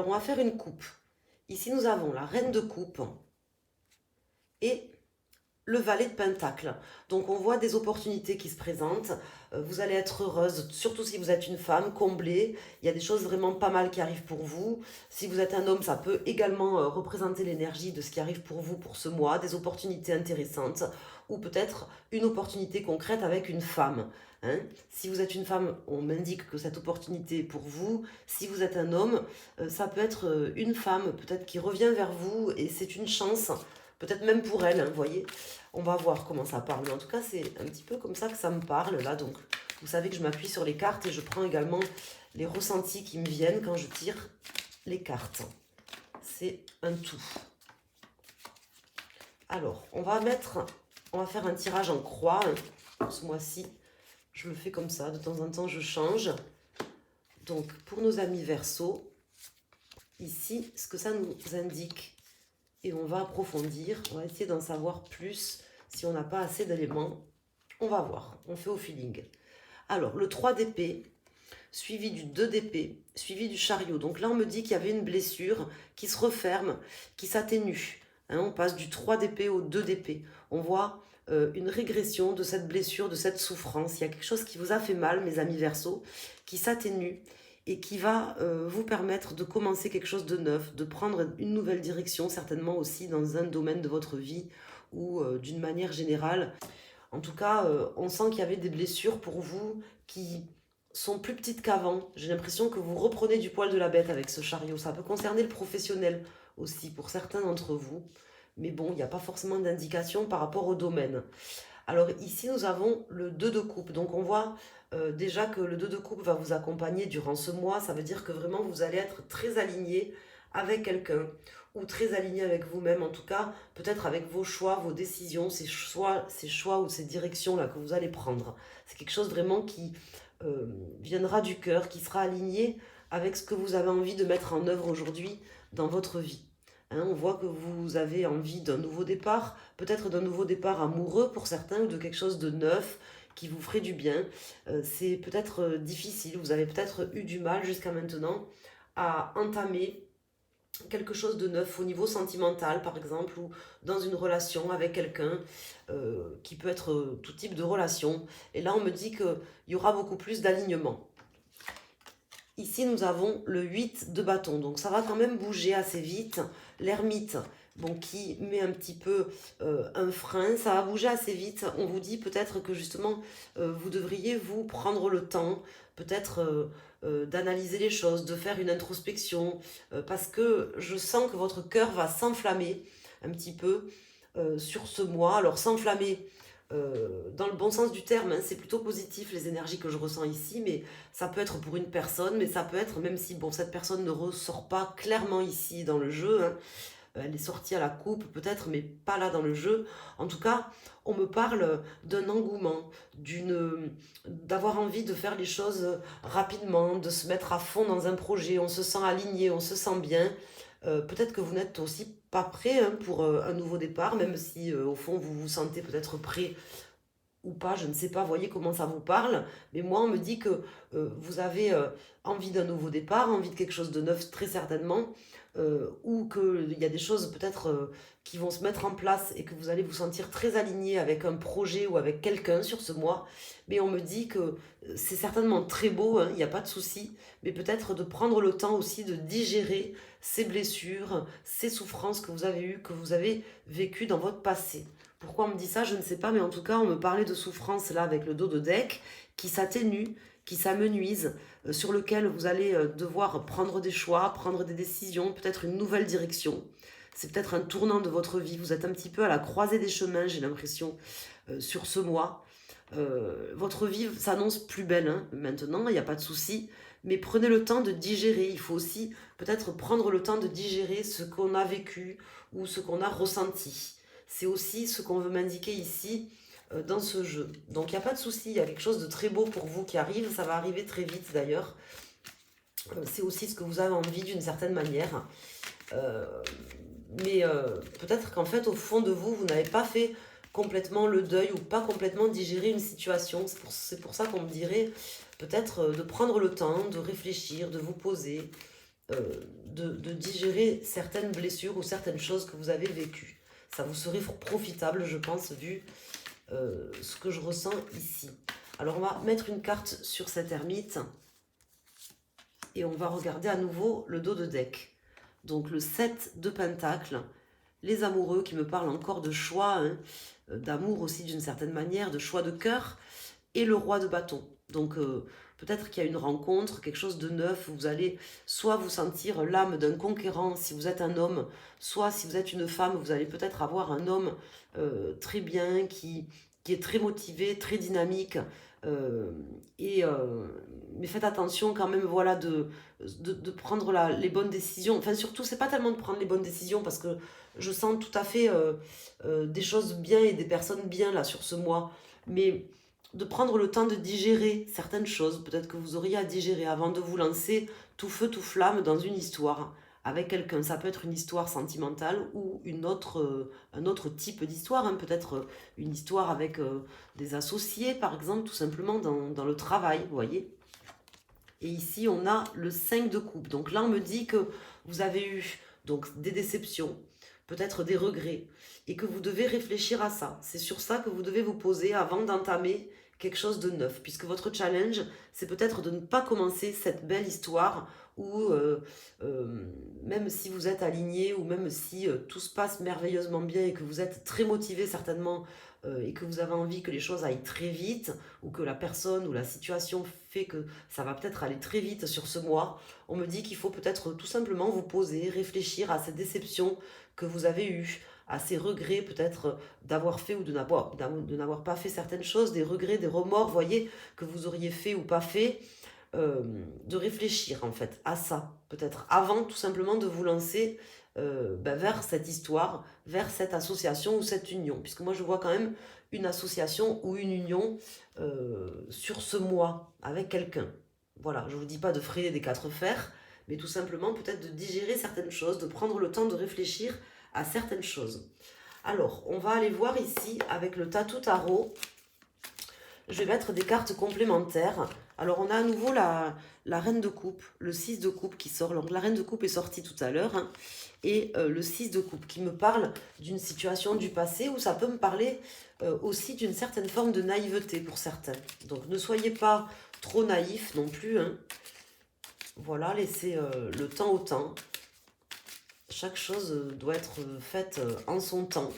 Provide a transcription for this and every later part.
On va faire une coupe. Ici, nous avons la reine de coupe et le valet de pentacle. Donc on voit des opportunités qui se présentent. Vous allez être heureuse, surtout si vous êtes une femme comblée. Il y a des choses vraiment pas mal qui arrivent pour vous. Si vous êtes un homme, ça peut également représenter l'énergie de ce qui arrive pour vous pour ce mois, des opportunités intéressantes ou peut-être une opportunité concrète avec une femme. Hein. Si vous êtes une femme, on m'indique que cette opportunité est pour vous. Si vous êtes un homme, ça peut être une femme peut-être qui revient vers vous et c'est une chance, peut-être même pour elle, hein, vous voyez. On va voir comment ça parle. Mais en tout cas, c'est un petit peu comme ça que ça me parle là. Donc, vous savez que je m'appuie sur les cartes et je prends également les ressentis qui me viennent quand je tire les cartes. C'est un tout. Alors, on va faire un tirage en croix. Hein. Ce mois-ci, je le fais comme ça. De temps en temps, je change. Donc, pour nos amis Verseau, ici, ce que ça nous indique, et on va approfondir, on va essayer d'en savoir plus. Si on n'a pas assez d'éléments, on va voir, on fait au feeling. Alors, le 3 d'épée, suivi du 2 d'épée, suivi du chariot. Donc là, on me dit qu'il y avait une blessure qui se referme, qui s'atténue. Hein, on passe du 3 d'épée au 2 d'épée. On voit une régression de cette blessure, de cette souffrance. Il y a quelque chose qui vous a fait mal, mes amis Verseaux, qui s'atténue et qui va vous permettre de commencer quelque chose de neuf, de prendre une nouvelle direction, certainement aussi dans un domaine de votre vie ou d'une manière générale. En tout cas, on sent qu'il y avait des blessures pour vous qui sont plus petites qu'avant. J'ai l'impression que vous reprenez du poil de la bête avec ce chariot. Ça peut concerner le professionnel aussi pour certains d'entre vous. Mais bon, il n'y a pas forcément d'indication par rapport au domaine. Alors ici, nous avons le 2 de coupe. Donc on voit déjà que le 2 de coupe va vous accompagner durant ce mois. Ça veut dire que vraiment, vous allez être très aligné avec quelqu'un ou très aligné avec vous-même. En tout cas, peut-être avec vos choix, vos décisions, ces choix ou ces directions-là que vous allez prendre. C'est quelque chose vraiment qui viendra du cœur, qui sera aligné avec ce que vous avez envie de mettre en œuvre aujourd'hui dans votre vie. Hein, on voit que vous avez envie d'un nouveau départ, peut-être d'un nouveau départ amoureux pour certains, ou de quelque chose de neuf qui vous ferait du bien. C'est peut-être difficile, vous avez peut-être eu du mal jusqu'à maintenant à entamer quelque chose de neuf au niveau sentimental, par exemple, ou dans une relation avec quelqu'un, qui peut être tout type de relation. Et là, on me dit qu'il y aura beaucoup plus d'alignement. Ici, nous avons le 8 de bâton, donc ça va quand même bouger assez vite. L'ermite, bon, qui met un petit peu un frein, ça va bouger assez vite. On vous dit peut-être que justement, vous devriez vous prendre le temps, peut-être d'analyser les choses, de faire une introspection, parce que je sens que votre cœur va s'enflammer un petit peu sur ce mois. Alors s'enflammer, dans le bon sens du terme, hein, c'est plutôt positif les énergies que je ressens ici, mais ça peut être pour une personne, mais ça peut être, même si bon, cette personne ne ressort pas clairement ici dans le jeu, hein, elle est sortie à la coupe peut-être, mais pas là dans le jeu. En tout cas, on me parle d'un engouement, d'avoir envie de faire les choses rapidement, de se mettre à fond dans un projet, on se sent aligné, on se sent bien. Peut-être que vous n'êtes aussi pas prêt hein, pour un nouveau départ, même si au fond vous vous sentez peut-être prêt ou pas, je ne sais pas, voyez comment ça vous parle. Mais moi, on me dit que vous avez envie d'un nouveau départ, envie de quelque chose de neuf, très certainement, ou qu'il y a des choses peut-être qui vont se mettre en place et que vous allez vous sentir très aligné avec un projet ou avec quelqu'un sur ce mois. Mais on me dit que c'est certainement très beau, hein, il n'y a pas de souci, mais peut-être de prendre le temps aussi de digérer ces blessures, ces souffrances que vous avez eues, que vous avez vécues dans votre passé. Pourquoi on me dit ça, je ne sais pas, mais en tout cas, on me parlait de souffrance là avec le dos de deck qui s'atténue, qui s'amenuise, sur lequel vous allez devoir prendre des choix, prendre des décisions, peut-être une nouvelle direction. C'est peut-être un tournant de votre vie. Vous êtes un petit peu à la croisée des chemins, j'ai l'impression, sur ce mois. Votre vie s'annonce plus belle hein, maintenant, il n'y a pas de souci. Mais prenez le temps de digérer. Il faut aussi peut-être prendre le temps de digérer ce qu'on a vécu ou ce qu'on a ressenti. C'est aussi ce qu'on veut m'indiquer ici dans ce jeu. Donc il n'y a pas de souci, il y a quelque chose de très beau pour vous qui arrive, ça va arriver très vite d'ailleurs. C'est aussi ce que vous avez envie d'une certaine manière. Mais peut-être qu'en fait, au fond de vous, vous n'avez pas fait complètement le deuil ou pas complètement digéré une situation. C'est pour ça qu'on me dirait peut-être de prendre le temps, de réfléchir, de vous poser, de digérer certaines blessures ou certaines choses que vous avez vécues. Ça vous serait profitable, je pense, vu ce que je ressens ici. Alors, on va mettre une carte sur cette ermite et on va regarder à nouveau le dos de deck. Donc, le 7 de Pentacles, les amoureux qui me parlent encore de choix, hein, d'amour aussi d'une certaine manière, de choix de cœur, et le roi de bâton. Donc, peut-être qu'il y a une rencontre, quelque chose de neuf, vous allez soit vous sentir l'âme d'un conquérant si vous êtes un homme, soit si vous êtes une femme, vous allez peut-être avoir un homme très bien, qui est très motivé, très dynamique, euh, mais faites attention quand même, voilà, de prendre les bonnes décisions. Enfin, surtout, c'est pas tellement de prendre les bonnes décisions, parce que je sens tout à fait des choses bien et des personnes bien là sur ce mois, mais de prendre le temps de digérer certaines choses, peut-être que vous auriez à digérer avant de vous lancer tout feu, tout flamme dans une histoire avec quelqu'un. Ça peut être une histoire sentimentale ou un autre type d'histoire, hein. Peut-être une histoire avec des associés, par exemple, tout simplement dans le travail, vous voyez. Et ici, on a le 5 de coupe. Donc là, on me dit que vous avez eu donc des déceptions, peut-être des regrets, et que vous devez réfléchir à ça. C'est sur ça que vous devez vous poser avant d'entamer quelque chose de neuf, puisque votre challenge, c'est peut-être de ne pas commencer cette belle histoire où, même si vous êtes aligné, ou même si tout se passe merveilleusement bien et que vous êtes très motivé certainement, et que vous avez envie que les choses aillent très vite, ou que la personne ou la situation fait que ça va peut-être aller très vite sur ce mois, on me dit qu'il faut peut-être tout simplement vous poser, réfléchir à ces déceptions que vous avez eues, à ces regrets peut-être d'avoir fait ou de n'avoir pas fait certaines choses, des regrets, des remords, voyez, que vous auriez fait ou pas fait, de réfléchir en fait à ça, peut-être avant tout simplement de vous lancer vers cette histoire, vers cette association ou cette union, puisque moi je vois quand même une association ou une union sur ce mois avec quelqu'un. Voilà, je ne vous dis pas de frayer des quatre fers, mais tout simplement peut-être de digérer certaines choses, de prendre le temps de réfléchir à certaines choses. Alors, on va aller voir ici avec le Tatou Tarot. Je vais mettre des cartes complémentaires. Alors, on a à nouveau la reine de coupe, le 6 de coupe qui sort. Donc, la reine de coupe est sortie tout à l'heure, hein, et le 6 de coupe qui me parle d'une situation du passé, où ça peut me parler aussi d'une certaine forme de naïveté pour certains. Donc, ne soyez pas trop naïfs non plus, hein. Voilà, laissez le temps au temps. Chaque chose doit être faite en son temps.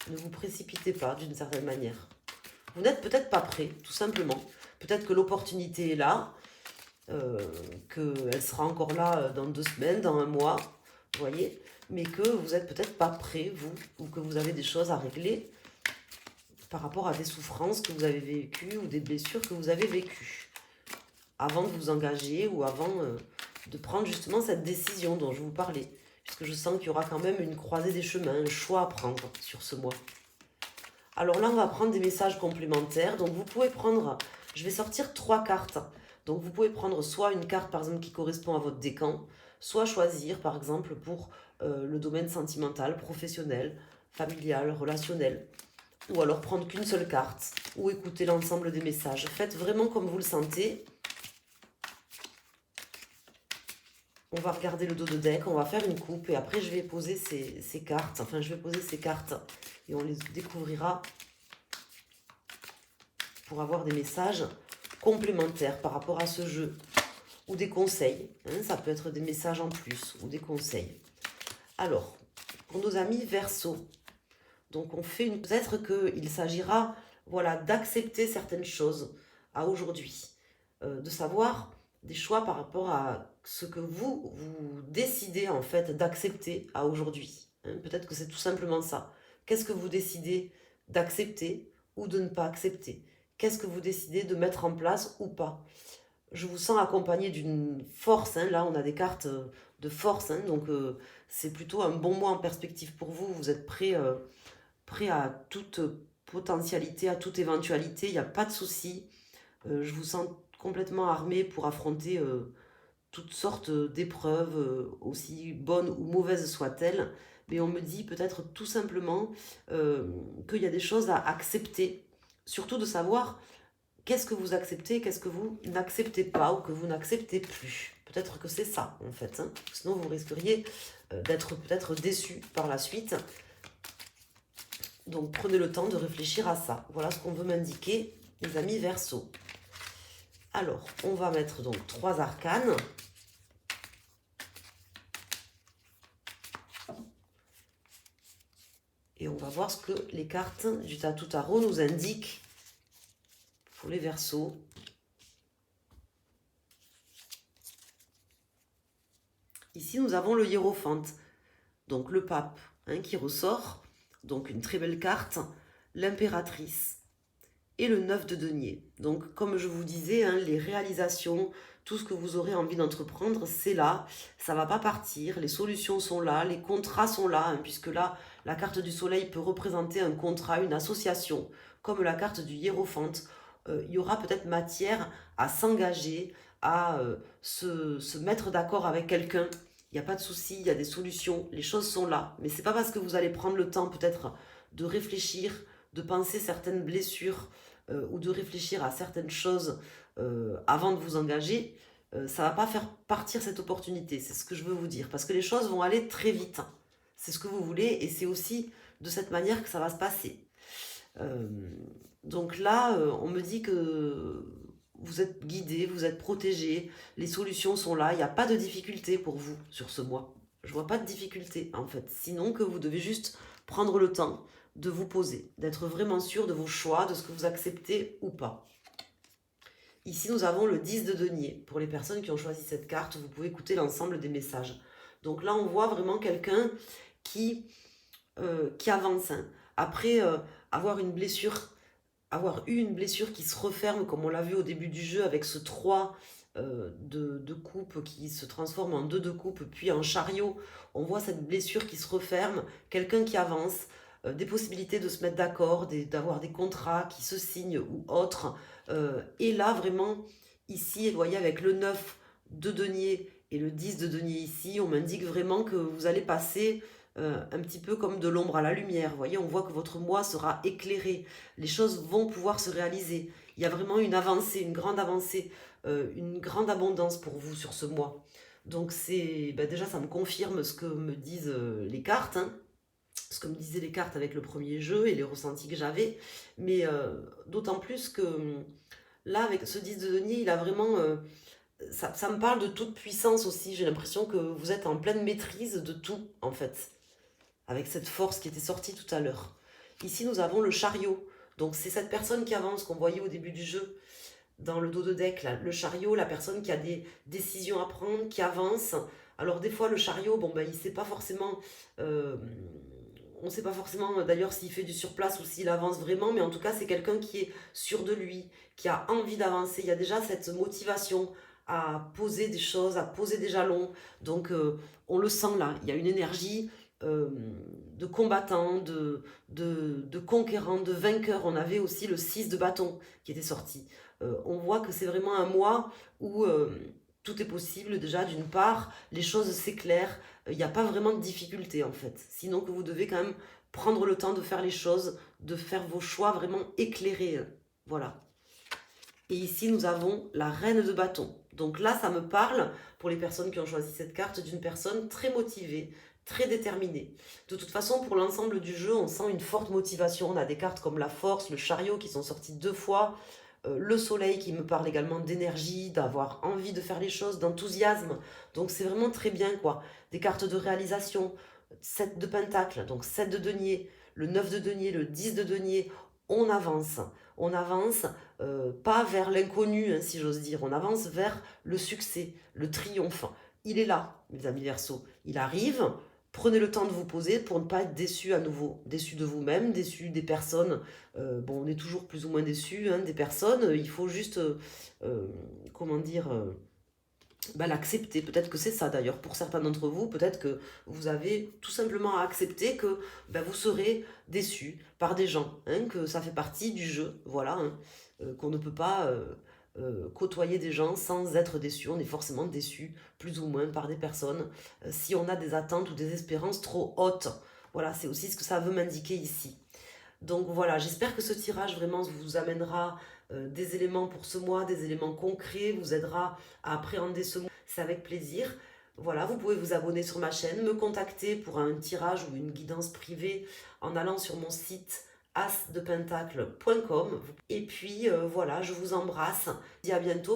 Ne vous précipitez pas d'une certaine manière. Vous n'êtes peut-être pas prêt, tout simplement. Peut-être que l'opportunité est là, qu'elle sera encore là dans 2 semaines, dans un mois, vous voyez, mais que vous n'êtes peut-être pas prêt, vous, ou que vous avez des choses à régler par rapport à des souffrances que vous avez vécues ou des blessures que vous avez vécues, avant de vous engager ou avant de prendre justement cette décision dont je vous parlais. Puisque je sens qu'il y aura quand même une croisée des chemins, un choix à prendre sur ce mois. Alors là, on va prendre des messages complémentaires. Donc vous pouvez prendre, je vais sortir 3 cartes. Donc vous pouvez prendre soit une carte par exemple qui correspond à votre décan, soit choisir par exemple pour le domaine sentimental, professionnel, familial, relationnel. Ou alors prendre qu'une seule carte, ou écouter l'ensemble des messages. Faites vraiment comme vous le sentez. On va regarder le dos de deck, on va faire une coupe et après je vais poser ces cartes. Enfin, je vais poser ces cartes et on les découvrira pour avoir des messages complémentaires par rapport à ce jeu. Ou des conseils, hein, ça peut être des messages en plus ou des conseils. Alors, pour nos amis Verseau, donc on fait peut-être qu'il s'agira, voilà, d'accepter certaines choses à aujourd'hui, de savoir des choix par rapport à ce que vous décidez en fait d'accepter à aujourd'hui. Hein. Peut-être que c'est tout simplement ça. Qu'est-ce que vous décidez d'accepter ou de ne pas accepter? Qu'est-ce que vous décidez de mettre en place ou pas? Je vous sens accompagné d'une force. Hein. Là, on a des cartes de force. Hein. Donc, c'est plutôt un bon mois en perspective pour vous. Vous êtes prêt à toute potentialité, à toute éventualité. Il n'y a pas de souci. Je vous sens complètement armé pour affronter toutes sortes d'épreuves, aussi bonnes ou mauvaises soient-elles. Mais on me dit peut-être tout simplement qu'il y a des choses à accepter. Surtout de savoir qu'est-ce que vous acceptez, qu'est-ce que vous n'acceptez pas ou que vous n'acceptez plus. Peut-être que c'est ça, en fait. Hein. Sinon, vous risqueriez d'être peut-être déçu par la suite. Donc, prenez le temps de réfléchir à ça. Voilà ce qu'on veut m'indiquer, les amis Verseau. Alors, on va mettre donc 3 arcanes. Et on va voir ce que les cartes du Tatou Tarot nous indiquent pour les Verseaux. Ici, nous avons le hiérophante, donc le pape, hein, qui ressort. Donc, une très belle carte. L'impératrice et le 9 de denier. Donc, comme je vous disais, hein, les réalisations, tout ce que vous aurez envie d'entreprendre, c'est là. Ça ne va pas partir. Les solutions sont là. Les contrats sont là, hein, puisque là, la carte du soleil peut représenter un contrat, une association, comme la carte du hiérophante. Il y aura peut-être matière à s'engager, à se mettre d'accord avec quelqu'un. Il n'y a pas de souci, il y a des solutions, les choses sont là. Mais ce n'est pas parce que vous allez prendre le temps peut-être de réfléchir, de penser certaines blessures ou de réfléchir à certaines choses avant de vous engager, ça ne va pas faire partir cette opportunité. C'est ce que je veux vous dire. Parce que les choses vont aller très vite. C'est ce que vous voulez et c'est aussi de cette manière que ça va se passer. Donc là, on me dit que vous êtes guidé, vous êtes protégé, les solutions sont là, il n'y a pas de difficulté pour vous sur ce mois. Je ne vois pas de difficulté en fait, sinon que vous devez juste prendre le temps de vous poser, d'être vraiment sûr de vos choix, de ce que vous acceptez ou pas. Ici, nous avons le 10 de denier. Pour les personnes qui ont choisi cette carte, vous pouvez écouter l'ensemble des messages. Donc là, on voit vraiment quelqu'un qui avance. Hein. Après avoir eu une blessure qui se referme, comme on l'a vu au début du jeu, avec ce 3 de coupe qui se transforme en 2 de coupe, puis en chariot. On voit cette blessure qui se referme, quelqu'un qui avance, des possibilités de se mettre d'accord, d'avoir des contrats qui se signent ou autres. Et là, vraiment, ici, vous voyez, avec le 9 de denier et le 10 de denier ici, on m'indique vraiment que vous allez passer un petit peu comme de l'ombre à la lumière. Vous voyez, on voit que votre mois sera éclairé. Les choses vont pouvoir se réaliser. Il y a vraiment une avancée, une grande avancée, une grande abondance pour vous sur ce mois. Donc déjà, ça me confirme ce que me disent les cartes, hein, ce que me disaient les cartes avec le premier jeu et les ressentis que j'avais. Mais d'autant plus que là, avec ce 10 de denier, il a vraiment... ça me parle de toute puissance aussi. J'ai l'impression que vous êtes en pleine maîtrise de tout, en fait. Avec cette force qui était sortie tout à l'heure. Ici, nous avons le chariot. Donc, c'est cette personne qui avance, qu'on voyait au début du jeu, dans le dos de deck. Là. Le chariot, la personne qui a des décisions à prendre, qui avance. Alors, des fois, le chariot, il ne sait pas forcément... on ne sait pas forcément, d'ailleurs, s'il fait du surplace ou s'il avance vraiment. Mais en tout cas, c'est quelqu'un qui est sûr de lui, qui a envie d'avancer. Il y a déjà cette motivation à poser des choses, à poser des jalons. Donc, on le sent là. Il y a une énergie... de combattants, de conquérants, de vainqueurs. On avait aussi le 6 de bâton qui était sorti. On voit que c'est vraiment un mois où tout est possible. Déjà, d'une part, les choses s'éclairent. Il n'y a pas vraiment de difficulté en fait. Sinon que vous devez quand même prendre le temps de faire les choses, de faire vos choix vraiment éclairés. Voilà. Et ici, nous avons la reine de bâton. Donc là, ça me parle, pour les personnes qui ont choisi cette carte, d'une personne très motivée, très déterminée. De toute façon, pour l'ensemble du jeu, on sent une forte motivation. On a des cartes comme la force, le chariot qui sont sortis 2 fois, le soleil qui me parle également d'énergie, d'avoir envie de faire les choses, d'enthousiasme. Donc c'est vraiment très bien quoi. Des cartes de réalisation, 7 de pentacle, donc 7 de denier, le 9 de denier, le 10 de denier. On avance, pas vers l'inconnu, hein, si j'ose dire, on avance vers le succès, le triomphe. Il est là, mes amis Verseaux, il arrive. Prenez le temps de vous poser pour ne pas être déçu à nouveau, déçu de vous-même, déçu des personnes. On est toujours plus ou moins déçu hein, des personnes. Il faut juste, l'accepter. Peut-être que c'est ça d'ailleurs. Pour certains d'entre vous, peut-être que vous avez tout simplement à accepter que vous serez déçu par des gens, hein, que ça fait partie du jeu, voilà, hein, qu'on ne peut pas côtoyer des gens sans être déçu. On est forcément déçu, plus ou moins, par des personnes, si on a des attentes ou des espérances trop hautes. Voilà, c'est aussi ce que ça veut m'indiquer ici. Donc voilà, j'espère que ce tirage vraiment vous amènera des éléments pour ce mois, des éléments concrets, vous aidera à appréhender ce mois. C'est avec plaisir. Voilà, vous pouvez vous abonner sur ma chaîne, me contacter pour un tirage ou une guidance privée en allant sur mon site asdepentacle.com. Et puis voilà, je vous embrasse. Je vous dis à bientôt.